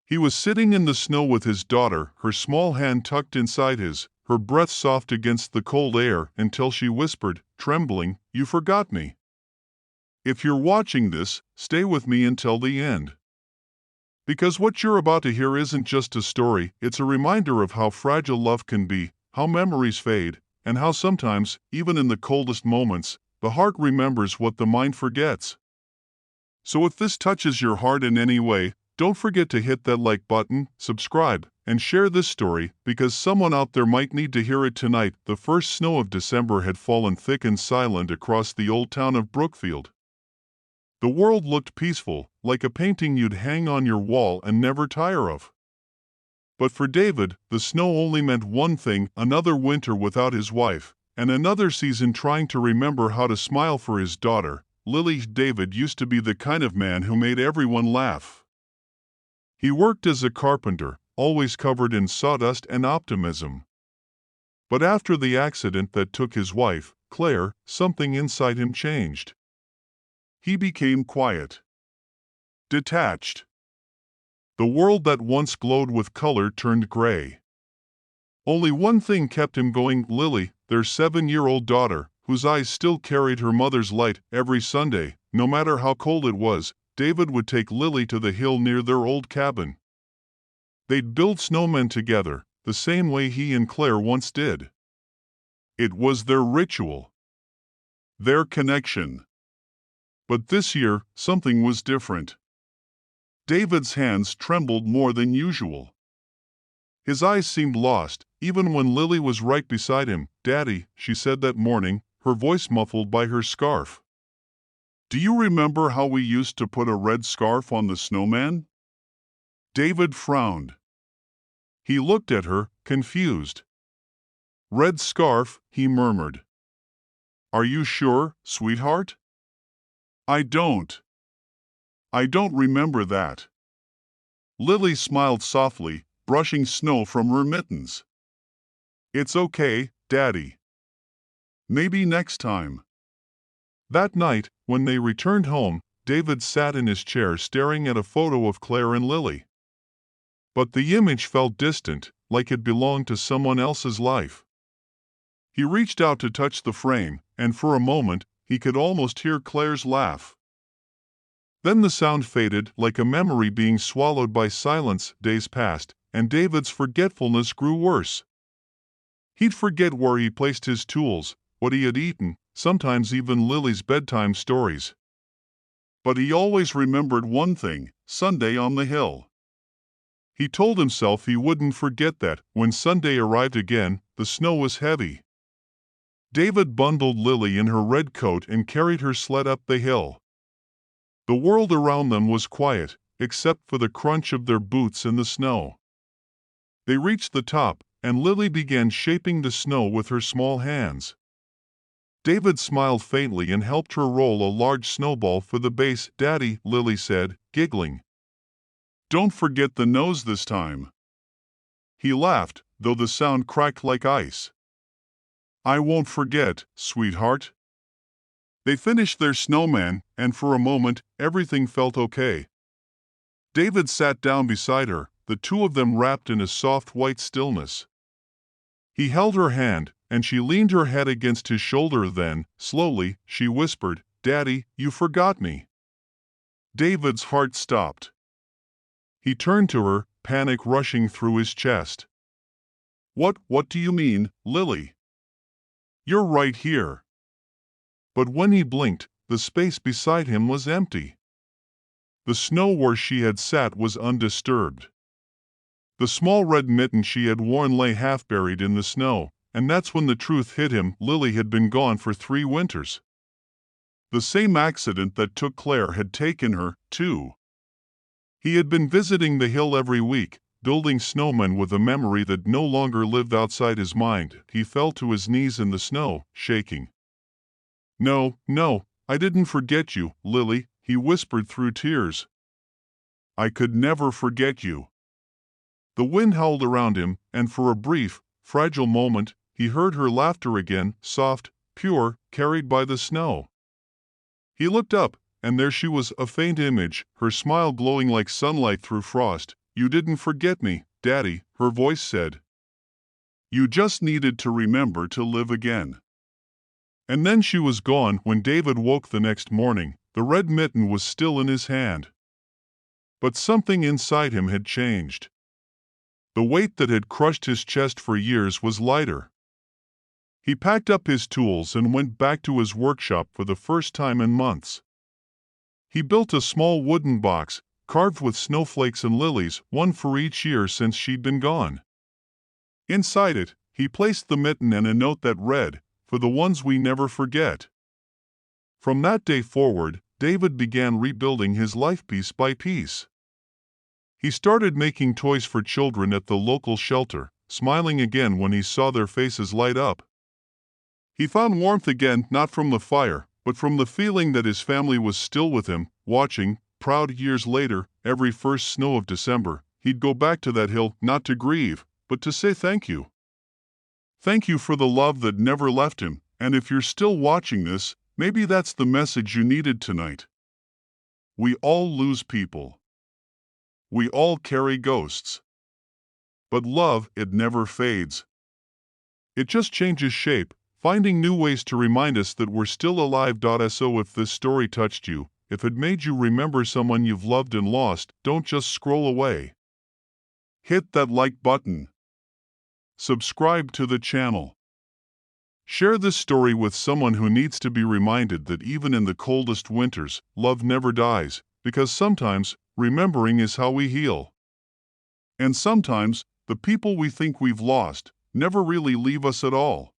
He was sitting in the snow with his daughter, her small hand tucked inside his, her breath soft against the cold air, until she whispered, trembling, "You forgot me. If you're watching this, stay with me until the end. Because what you're about to hear isn't just a story, it's a reminder of how fragile love can be, how memories fade, and how sometimes, even in the coldest moments, the heart remembers what the mind forgets. So if this touches your heart in any way, don't forget to hit that like button, subscribe, and share this story, because someone out there might need to hear it tonight. The first snow of December had fallen thick and silent across the old town of Brookfield. The world looked peaceful, like a painting you'd hang on your wall and never tire of. But for David, the snow only meant one thing: another winter without his wife, and another season trying to remember how to smile for his daughter, Lily. David used to be the kind of man who made everyone laugh. He worked as a carpenter, always covered in sawdust and optimism. But after the accident that took his wife, Claire, something inside him changed. He became quiet, detached. The world that once glowed with color turned gray. Only one thing kept him going: Lily, their 7-year-old daughter, whose eyes still carried her mother's light. Every Sunday, no matter how cold it was, David would take Lily to the hill near their old cabin. They'd build snowmen together, the same way he and Claire once did. It was their ritual, their connection. But this year, something was different. David's hands trembled more than usual. His eyes seemed lost, even when Lily was right beside him. "Daddy," she said that morning, her voice muffled by her scarf. "Do you remember how we used to put a red scarf on the snowman?" David frowned. He looked at her, confused. "Red scarf," he murmured. "Are you sure, sweetheart?" I don't remember that." Lily smiled softly, brushing snow from her mittens. "It's okay, Daddy. Maybe next time." That night, when they returned home, David sat in his chair staring at a photo of Claire and Lily. But the image felt distant, like it belonged to someone else's life. He reached out to touch the frame, and for a moment, he could almost hear Claire's laugh. Then the sound faded, like a memory being swallowed by silence. Days passed, and David's forgetfulness grew worse. He'd forget where he placed his tools, what he had eaten, sometimes even Lily's bedtime stories. But he always remembered one thing: Sunday on the hill. He told himself he wouldn't forget that. When Sunday arrived again, the snow was heavy. David bundled Lily in her red coat and carried her sled up the hill. The world around them was quiet, except for the crunch of their boots in the snow. They reached the top, and Lily began shaping the snow with her small hands. David smiled faintly and helped her roll a large snowball for the base. "Daddy," Lily said, giggling, "don't forget the nose this time." He laughed, though the sound cracked like ice. "I won't forget, sweetheart." They finished their snowman, and for a moment, everything felt okay. David sat down beside her, the two of them wrapped in a soft white stillness. He held her hand, and she leaned her head against his shoulder. Then, slowly, she whispered, "Daddy, you forgot me." David's heart stopped. He turned to her, panic rushing through his chest. What do you mean, Lily? You're right here." But when he blinked, the space beside him was empty. The snow where she had sat was undisturbed. The small red mitten she had worn lay half buried in the snow, and that's when the truth hit him: Lily had been gone for 3 winters. The same accident that took Claire had taken her, too. He had been visiting the hill every week, building snowmen with a memory that no longer lived outside his mind. He fell to his knees in the snow, shaking. No, I didn't forget you, Lily," he whispered through tears. "I could never forget you." The wind howled around him, and for a brief, fragile moment, he heard her laughter again, soft, pure, carried by the snow. He looked up, and there she was, a faint image, her smile glowing like sunlight through frost. You didn't forget me, Daddy, her voice said. You just needed to remember to live again. And then she was gone. When David woke the next morning, the red mitten was still in his hand. But something inside him had changed. The weight that had crushed his chest for years was lighter. He packed up his tools and went back to his workshop for the first time in months. He built a small wooden box, carved with snowflakes and lilies, one for each year since she'd been gone. Inside it, he placed the mitten and a note that read, "For the ones we never forget." From that day forward, David began rebuilding his life piece by piece. He started making toys for children at the local shelter, smiling again when he saw their faces light up. He found warmth again, not from the fire, but from the feeling that his family was still with him, watching. Proud. Years later, every first snow of December, he'd go back to that hill, not to grieve, but to say thank you. Thank you for the love that never left him, and if you're still watching this, maybe that's the message you needed tonight. We all lose people. We all carry ghosts. But love, it never fades. It just changes shape, finding new ways to remind us that we're still alive. So if this story touched you, if it made you remember someone you've loved and lost, don't just scroll away. Hit that like button. Subscribe to the channel. Share this story with someone who needs to be reminded that even in the coldest winters, love never dies, because sometimes, remembering is how we heal. And sometimes, the people we think we've lost never really leave us at all.